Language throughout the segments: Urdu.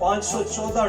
514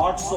800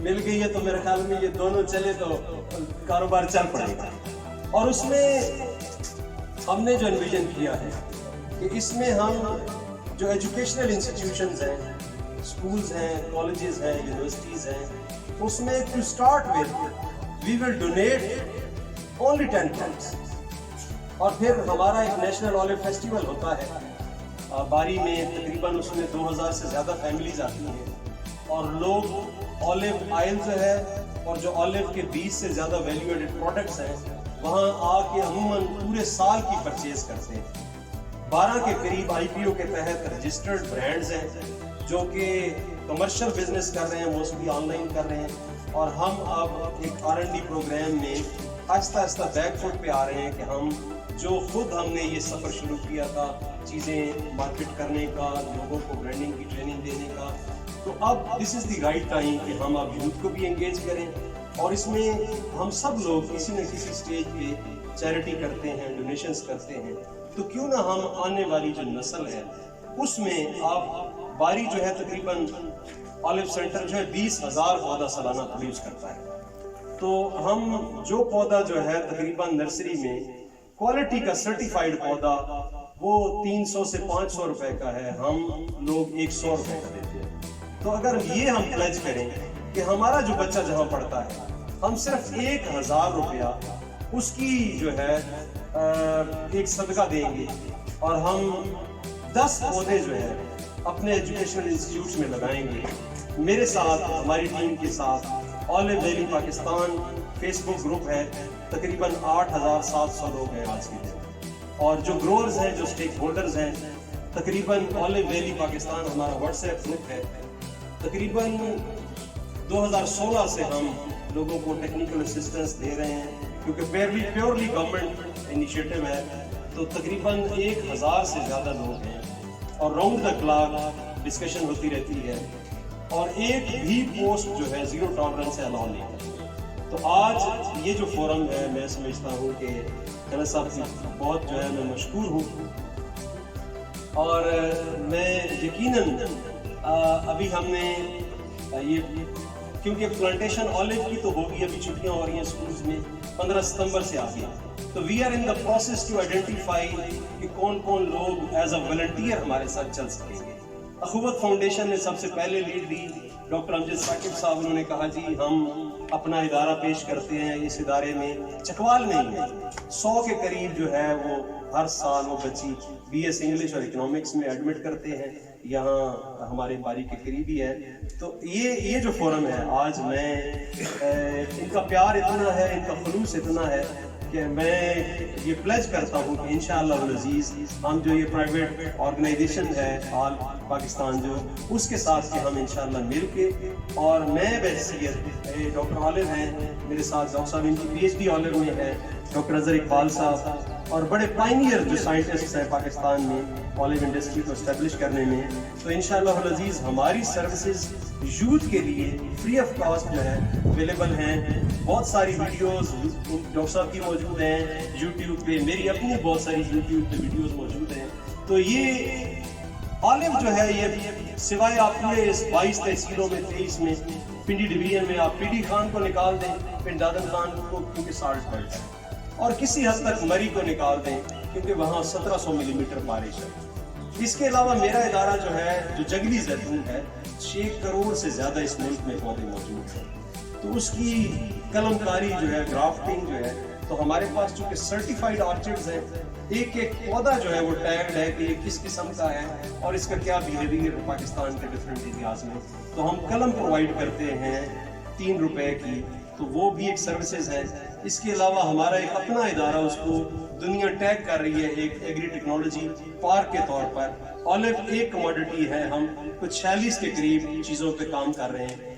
مل گئی ہے تو میرے خیال میں یہ دونوں چلے تو کاروبار چل پڑے گا. اور اس میں ہم نے جو انویژن کیا ہے کہ اس میں ہم جو ایجوکیشنل انسٹیٹیوشنز ہیں, اسکولز ہیں, کالجز ہیں, یونیورسٹیز ہیں, اس میں to start with we will donate only 10 pounds. اور پھر ہمارا ایک نیشنل آلیو فیسٹیول ہوتا ہے باری میں, تقریباً اس میں 2000 سے زیادہ فیملیز آتی ہیں اور لوگ آلیو آئل جو ہے اور جو آلیو کے بیج سے زیادہ ویلیو ایڈڈ پروڈکٹس ہیں وہاں آ کے عموماً پورے سال کی پرچیز کرتے ہیں. 12 کے قریب آئی پی او کے تحت رجسٹرڈ برانڈز ہیں جو کہ کمرشل بزنس کر رہے ہیں, موسٹلی آن لائن کر رہے ہیں. اور ہم اب ایک R&D پروگرام میں آہستہ آہستہ بیک فٹ پہ آ رہے ہیں کہ ہم جو خود ہم نے یہ سفر شروع کیا تھا چیزیں مارکیٹ کرنے کا, لوگوں کو برانڈنگ کی ٹریننگ دینے کا, تو اب دس از دی رائٹ ٹائم کہ ہم اب یوتھ کو بھی انگیج کریں. اور اس میں ہم سب لوگ کسی نہ کسی سٹیج پہ چیریٹی کرتے ہیں, ڈونیشنز کرتے ہیں, تو کیوں نہ ہم آنے والی جو نسل ہے اس میں آپ باری جو ہے تقریباً آلیو سینٹر جو ہے 20,000 پودا سالانہ پروڈیوس کرتا ہے. تو ہم جو پودا جو ہے تقریباً نرسری میں کوالٹی کا سرٹیفائیڈ پودا وہ 300 سے 500 روپے کا ہے, ہم لوگ 100 روپے کا دیتے ہیں. تو اگر یہ ہم پلیج کریں کہ ہمارا جو بچہ جہاں پڑھتا ہے ہم صرف 1,000 روپیہ اس کی جو ہے ایک صدقہ دیں گے اور ہم 10 پودے جو ہے اپنے ایجوکیشنل انسٹیٹیوٹس میں لگائیں گے. میرے ساتھ, ہماری ٹیم کے ساتھ آلیو ویلی پاکستان فیس بک گروپ ہے, تقریباً 8,700 لوگ ہیں آج کے دن. اور جو گروورز ہیں, جو سٹیک ہولڈرز ہیں, تقریباً آلیو ویلی پاکستان ہمارا واٹس ایپ گروپ ہے. تقریباً 2016 سے ہم لوگوں کو ٹیکنیکل اسسٹنس دے رہے ہیں کیونکہ پیورلی گورنمنٹ انیشیٹو ہے. تو تقریباً 1,000 سے زیادہ لوگ ہیں اور راؤنڈ دا کلاک ڈسکشن ہوتی رہتی ہے اور ایک بھی پوسٹ جو ہے زیرو ٹالرنس سے الاؤ نہیں ہے. تو آج یہ جو فورم ہے میں سمجھتا ہوں کہ خالد صاحب کی بہت جو ہے میں مشکور ہوں اور میں یقیناً ابھی ہم نے یہ کیونکہ پلانٹیشن آلیو کی تو ہوگی, ابھی چھٹیاں ہو رہی ہیں اسکولز میں 15 ستمبر سے آگے, تو we are in the process to identify کہ کون کون لوگ ایز اے والنٹیئر ہمارے ساتھ چل سکیں گے. اخوت فاؤنڈیشن نے سب سے پہلے لیڈ دی, ڈاکٹر امجد ثاقب صاحب انہوں نے کہا جی ہم اپنا ادارہ پیش کرتے ہیں. اس ادارے میں چکوال نہیں ہے, 100 کے قریب جو ہے وہ ہر سال وہ بچی BS انگلش اور اکنامکس میں ایڈمٹ کرتے ہیں, یہاں ہمارے باری کے قریبی ہے. تو یہ جو فورم ہے آج میں ان کا پیار اتنا ہے, ان کا خلوص اتنا ہے کہ میں یہ پلیج کرتا ہوں کہ انشاءاللہ العزیز ہم جو یہ پرائیویٹ آرگنائزیشن ہے آل پاکستان جو اس کے ساتھ کہ ہم انشاءاللہ مل کے, اور میں بحیثیت ڈاکٹر آلیو ہیں میرے ساتھ, ڈاکٹر صاحب ان کی PhD آلیو میں ہے, ڈاکٹر اظہر اقبال صاحب, اور بڑے پائنیئر جو سائنٹسٹ ہیں پاکستان میں آلیو انڈسٹری کو اسٹیبلش کرنے میں. تو انشاءاللہ العزیز ہماری سروسز یوتھ کے لیے فری آف کاسٹ جو ہے اویلیبل ہیں. بہت ساری ویڈیوز ڈاکٹر صاحب کی موجود ہیں یوٹیوب پہ, میری اپنی بہت ساری یوٹیوب پہ ویڈیوز موجود ہیں. تو یہ آلیو جو ہے یہ سوائے آپ نے اس 22 تحصیلوں میں 23 میں پنڈی ڈویژن میں آپ PD خان کو نکال دیں, پنڈ دادن خان کو کیونکہ سالٹ بیلٹ ہے, اور کسی حد تک مری کو نکال دیں کیونکہ وہاں 1700 ملی میٹر بارش ہے. اس کے علاوہ میرا ادارہ جو ہے جو جنگلی زیتون ہے 6 کروڑ سے زیادہ اس ملک میں پودے موجود ہیں. تو اس کی قلم کاری جو ہے, گرافٹنگ جو ہے, تو ہمارے پاس چونکہ سرٹیفائیڈ آرچڈز ہیں, ایک ایک پودا جو ہے وہ ٹیگڈ ہے کہ یہ کس قسم کا ہے اور اس کا کیا بیہیویئر پاکستان کے ڈفرینٹ ایریاز میں. تو ہم قلم پرووائڈ کرتے ہیں 3 روپے کی, تو وہ بھی ایک سروسز ہے. اس کے علاوہ ہمارا ایک اپنا ادارہ, اس کو دنیا ٹیگ کر رہی ہے ایک ایگری ٹیکنالوجی پارک کے طور پر. آلیو ایک کموڈٹی ہے, ہم کچھ 46 کے قریب چیزوں پہ کام کر رہے ہیں,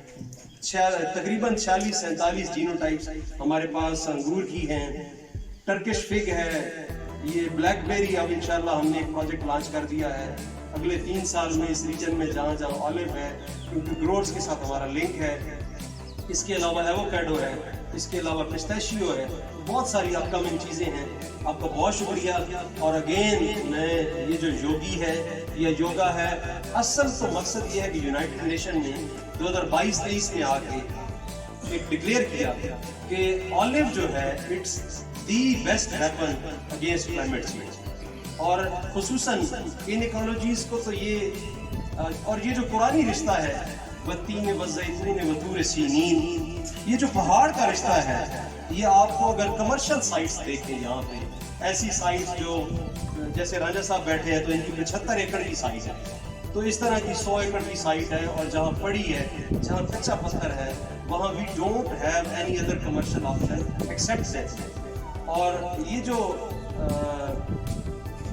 تقریباً 46-47 جینو ٹائپس ہمارے پاس انگور کی ہیں, ٹرکش فگ ہے, یہ بلیک بیری اب انشاءاللہ ہم نے ایک پروجیکٹ لانچ کر دیا ہے اگلے 3 سال میں اس ریجن میں جہاں جہاں آلیو ہے, کیونکہ گروورز کے ساتھ ہمارا لنک ہے. اس کے علاوہ ایووکیڈو ہے, اس کے علاوہ پسٹیشیو ہے, بہت ساری اپ کمنگ چیزیں ہیں. آپ کا بہت شکریہ. اور اگین میں یہ جو یوگی ہے یا یوگا ہے, اصل تو مقصد یہ ہے کہ یونائٹڈ نیشن نے 2022-23 میں آ کے ایک ڈکلیئر کیا کہ آلیو جو ہے it's the best weapon against climate change, اور خصوصاً ان ایکالوجیز کو تو یہ جو قرآنی رشتہ ہے والتین والزیتون وطور سینین، یہ جو پہاڑ کا رشتہ ہے، یہ آپ کو اگر کمرشل سائٹس دیکھیں یہاں پہ ایسی سائٹس جو جیسے راجا صاحب بیٹھے ہیں تو ان کی 75 ایکڑ کی سائٹ ہے، تو اس طرح کی 100 ایکڑ کی سائٹ ہے، اور جہاں پڑی ہے، جہاں کچا پتھر ہے، وہاں we don't have any other commercial option except that. اور یہ جو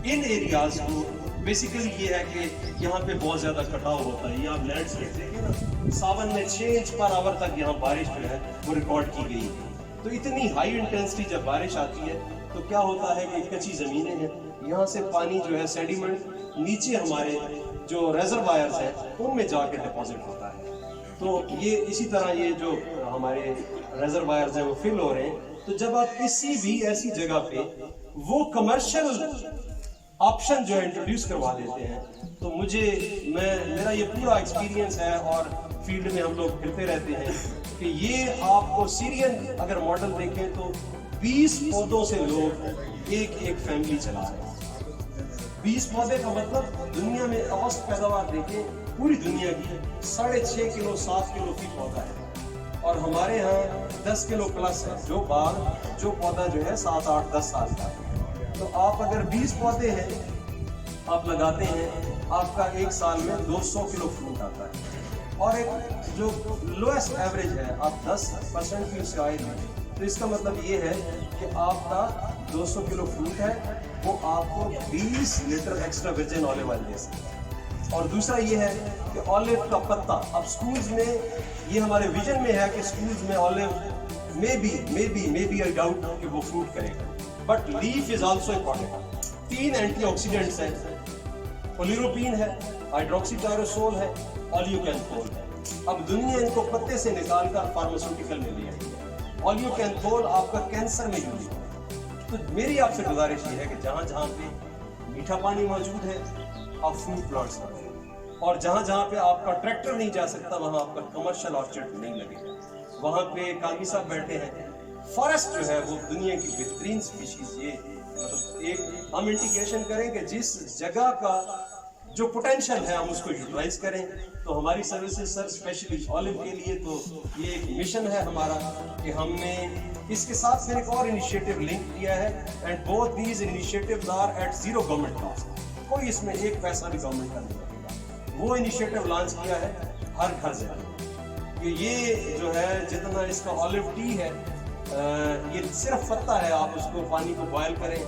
ان ایریاز کو بیسیکلی یہ ہے کہ یہاں پہ بہت زیادہ کٹاؤ ہوتا ہے. یہ آپ لینڈ سکیپ دیکھیں نا، ساون میں 6 انچ پر آور تک یہاں بارش جو ہے وہ ریکارڈ کی گئی. تو اتنی ہائی انٹینسٹی جب بارش آتی ہے تو کیا ہوتا ہے کہ کچی زمینیں ہیں، یہاں سے پانی جو ہے سیڈیمنٹ نیچے ہمارے جو ریزروائرز ہیں ان میں جا کے ڈپازٹ ہوتا ہے. تو یہ اسی طرح یہ جو ہمارے ریزروائرز ہیں وہ فل ہو رہے ہیں. تو جب آپ کسی بھی ایسی جگہ پہ وہ کمرشل آپشن جو ہے انٹروڈیوس کروا دیتے ہیں تو میرا یہ پورا ایکسپیرینس ہے، اور فیلڈ میں ہم لوگ پھرتے رہتے ہیں کہ یہ آپ کو سیرین اگر ماڈل دیکھیں تو 20 پودوں سے لوگ ایک فیملی چلا رہے ہیں. 20 پودے کا مطلب دنیا میں اوسط پیداوار دیکھیں پوری دنیا کی 6.5 کلو 7 کلو فی پودا ہے، اور ہمارے ہاں 10 کلو پلس ہے جو پودا جو ہے 7 8 10 سال کا ہے. تو آپ اگر 20 پودے ہیں آپ لگاتے ہیں، آپ کا ایک سال میں 200 کلو فروٹ آتا ہے. اور ایک جو لویسٹ ایوریج ہے آپ 10% کی اس سے آئل ہے، تو اس کا مطلب یہ ہے کہ آپ کا 200 کلو فروٹ ہے وہ آپ کو 20 litre extra virgin olive oil دے سکتا ہے. اور دوسرا یہ ہے کہ آلیو کا پتا، اب سکولز میں یہ ہمارے ویژن میں ہے کہ سکولز میں آلیو میں بی آئی ڈاؤٹ کہ وہ فروٹ کرے گا، but leaf is also important. 3 antioxidants ہیں، پولیروپین ہے، ہائیڈروکسی ٹائروسول ہے، آلیوکینتھول ہے. اب دنیا ان کو پتے سے نکال کر فارماسیوٹیکل میں لے آئی ہے. آلیوکینتھول آپ کا کینسر میں یوز ہوتا ہے. تو میری آپ سے گزارش یہ ہے کہ جہاں جہاں پہ میٹھا پانی موجود ہے آپ فروٹ پلانٹس لگائیں، اور جہاں جہاں پہ آپ کا ٹریکٹر نہیں جا سکتا وہاں آپ کا کمرشل آرچرڈ نہیں لگے گا. وہاں پہ کامی صاحب بیٹھے ہیں. فارسٹ جو ہے وہ دنیا کی بہترین سپیشیز، یہ مطلب ایک ہم انڈیکیشن کریں کہ جس جگہ کا جو پوٹینشیل ہے ہم اس کو یوٹیلائز کریں. تو ہماری سروسز سر اسپیشلی آلیو کے لیے تو یہ ایک مشن ہے ہمارا کہ ہم نے اس کے ساتھ پھر ایک اور انیشیٹو لنک کیا ہے، and both these initiatives are at 0 government cost. کوئی اس میں 1 پیسہ بھی گورنمنٹ کا نہیں لگے گا. وہ انیشیٹو لانچ کیا ہے ہر گھر سے، کہ یہ جو ہے جتنا اس کا آلیو ٹی ہے یہ صرف پتا ہے، آپ اس کو پانی کو بوائل کریں،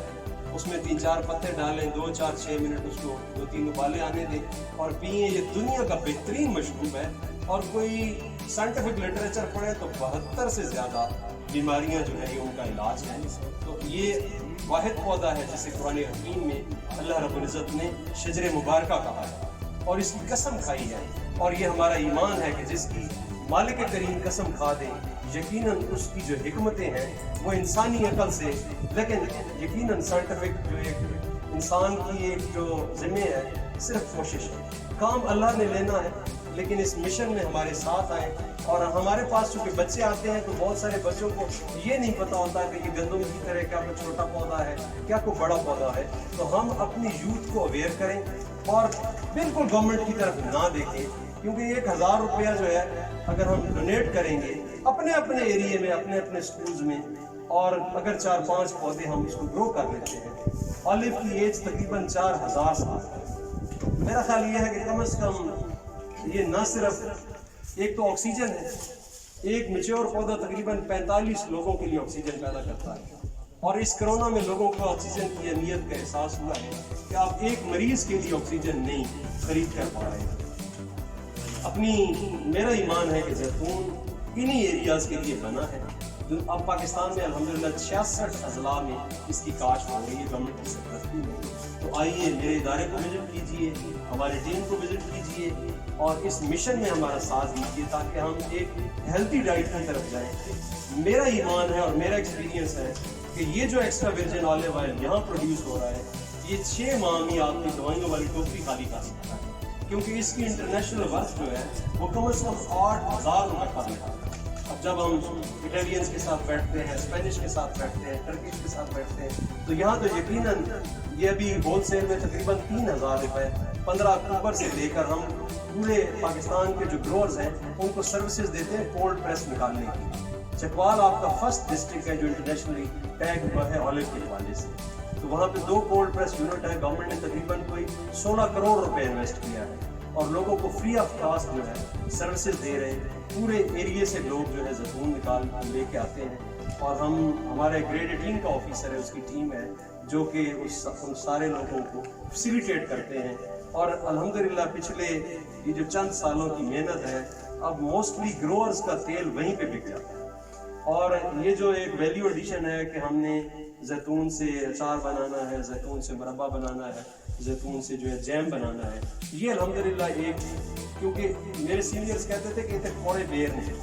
اس میں 3-4 پتے ڈالیں، 2-4-6 منٹ اس کو 2-3 ابالے آنے دیں اور پئیں. یہ دنیا کا بہترین مشروب ہے، اور کوئی سائنٹیفک لٹریچر پڑھے تو 72 سے زیادہ بیماریاں جو ہے یہ ان کا علاج ہے. تو یہ واحد پودا ہے جسے قرآن حکیم میں اللہ رب العزت نے شجر مبارکہ کہا ہے اور اس کی قسم کھائی ہے. اور یہ ہمارا ایمان ہے کہ جس کی مالک کریم قسم کھا دے یقیناً اس کی جو حکمتیں ہیں وہ انسانی عقل سے، لیکن یقیناً سائنٹیفک جو ایک انسان کی ایک جو ذمہ ہے صرف کوشش ہے. کام اللہ نے لینا ہے، لیکن اس مشن میں ہمارے ساتھ آئیں. اور ہمارے پاس چونکہ بچے آتے ہیں تو بہت سارے بچوں کو یہ نہیں پتا ہوتا کہ یہ گندم کی طرح کیا کوئی چھوٹا پودا ہے، کیا کوئی بڑا پودا ہے. تو ہم اپنی یوتھ کو اویئر کریں اور بالکل گورنمنٹ کی طرف نہ دیکھیں، کیونکہ 1000 روپیہ جو ہے اگر ہم ڈونیٹ کریں گے اپنے ایریے میں، اپنے سکولز میں، اور اگر 4-5 پودے ہم اس کو گرو کر لیتے ہیں. آلیو کی ایج تقریباً 4000 سال ہے. میرا خیال یہ ہے کہ کم از کم یہ نہ صرف ایک تو آکسیجن ہے، ایک میچور پودا تقریباً 45 لوگوں کے لیے آکسیجن پیدا کرتا ہے. اور اس کرونا میں لوگوں کو آکسیجن کی اہمیت کا احساس ہوا ہے کہ آپ ایک مریض کے لیے آکسیجن نہیں خرید کر پا رہے ہیں. میرا ایمان ہے کہ زیتون انہی ایریاز کے لیے بنا ہے. اب پاکستان میں الحمدللہ 66 اضلاع میں اس کی کاشت ہو رہی ہے گورنمنٹ کی سرپرستی میں. تو آئیے میرے ادارے کو وزٹ کیجیے، ہمارے ٹیم کو وزٹ کیجیے اور اس مشن میں ہمارا ساتھ دیجیے تاکہ ہم ایک ہیلتھی ڈائٹ کی طرف جائیں. میرا ایمان ہے اور میرا ایکسپیرینس ہے کہ یہ جو ایکسٹرا ورجن آلیو آئل یہاں پروڈیوس ہو رہا ہے یہ 6 ماہ میں آپ کی دوائیوں والی ٹوکری خالی کر سکتا ہے، کیونکہ اس کی انٹرنیشنل ورتھ جو ہے وہ کم از کم 8000 روپے کا ہے. اب جب ہم اٹالینس کے ساتھ بیٹھتے ہیں، اسپینش کے ساتھ بیٹھتے ہیں، ٹرکش کے ساتھ بیٹھتے ہیں، تو یہاں تو یقیناً یہ ابھی ہول سیل میں تقریباً 3,000 روپے 15 اکتوبر سے لے کر ہم پورے پاکستان کے جو گروورز ہیں ان کو سروسز دیتے ہیں کولڈ پریس نکالنے کی۔ چکوال آپ کا فرسٹ ڈسٹرکٹ ہے جو انٹرنیشنلی ٹیگ ہوا ہے آلو کے حوالے سے، تو وہاں پہ 2 کولڈ پریس یونٹ ہے۔ گورنمنٹ نے تقریباً کوئی 16 کروڑ روپے انویسٹ کیا ہے اور لوگوں کو فری آف کاسٹ جو ہے سروسز دے رہے ہیں۔ پورے ایریے سے لوگ جو ہے زیتون نکال لے کے آتے ہیں اور ہمارے گریڈ 18 کا آفیسر ہے، اس کی ٹیم ہے جو کہ ان سارے لوگوں کو فیسیلیٹیٹ کرتے ہیں۔ اور الحمدللہ پچھلے یہ جو چند سالوں کی محنت ہے، اب موسٹلی گروورز کا تیل وہیں پہ بک جاتا ہے۔ اور یہ جو ایک ویلیو ایڈیشن ہے کہ ہم نے زیتون سے اچار بنانا ہے، زیتون سے مربع بنانا ہے، زیتون سے جو ہے جیم بنانا ہے، یہ الحمدللہ ایک، کیونکہ میرے سینئرز کہتے تھے کہ اتنے کوڑے بیر نہیں،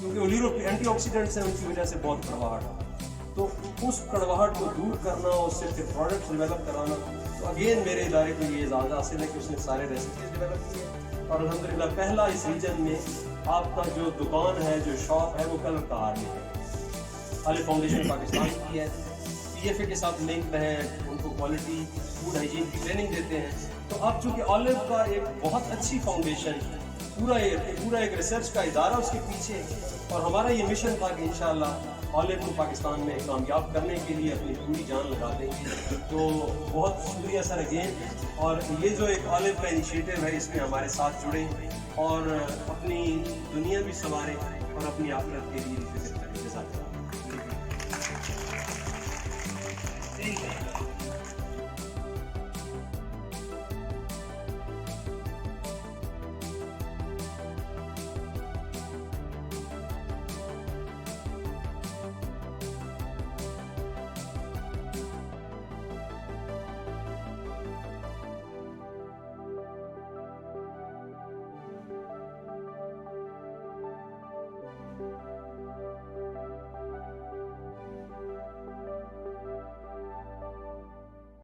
کیونکہ اولیرو اینٹی آکسیڈنٹس ہیں، ان کی وجہ سے بہت کڑواہٹ ہے، تو اس کڑواہٹ کو دور کرنا، اس سے پھر پروڈکٹس ڈیولپ کرانا، تو اگین میرے ادارے کو یہ اعزاز حاصل ہے کہ اس نے سارے ریسیپیز ڈیولپ کیے اور الحمدللہ پہلا اس ریجن میں آپ کا جو دکان ہے، جو شاپ ہے، وہ کلر کار میں ہے۔ آلو فاؤنڈیشن پاکستان کی ہے، پی ایف اے کے ساتھ لنکڈ ہیں، ان کو کوالٹی فوڈ ہائیجین کی ٹریننگ دیتے ہیں۔ تو اب چونکہ آلو کا ایک بہت اچھی فاؤنڈیشن، پورا ایک ریسرچ کا ادارہ اس کے پیچھے، اور ہمارا یہ مشن تھا کہ انشاءاللہ آلو کو پاکستان میں کامیاب کرنے کے لیے اپنی پوری جان لگا دیں گے۔ تو بہت شکریہ سر اگین، اور یہ جو ایک آلو کا انیشیٹو ہے، اس میں ہمارے ساتھ جڑیں اور اپنی دنیا بھی سنواریں اور اپنی آخرت کے لیے فکر کریں۔ جزاک اللہ۔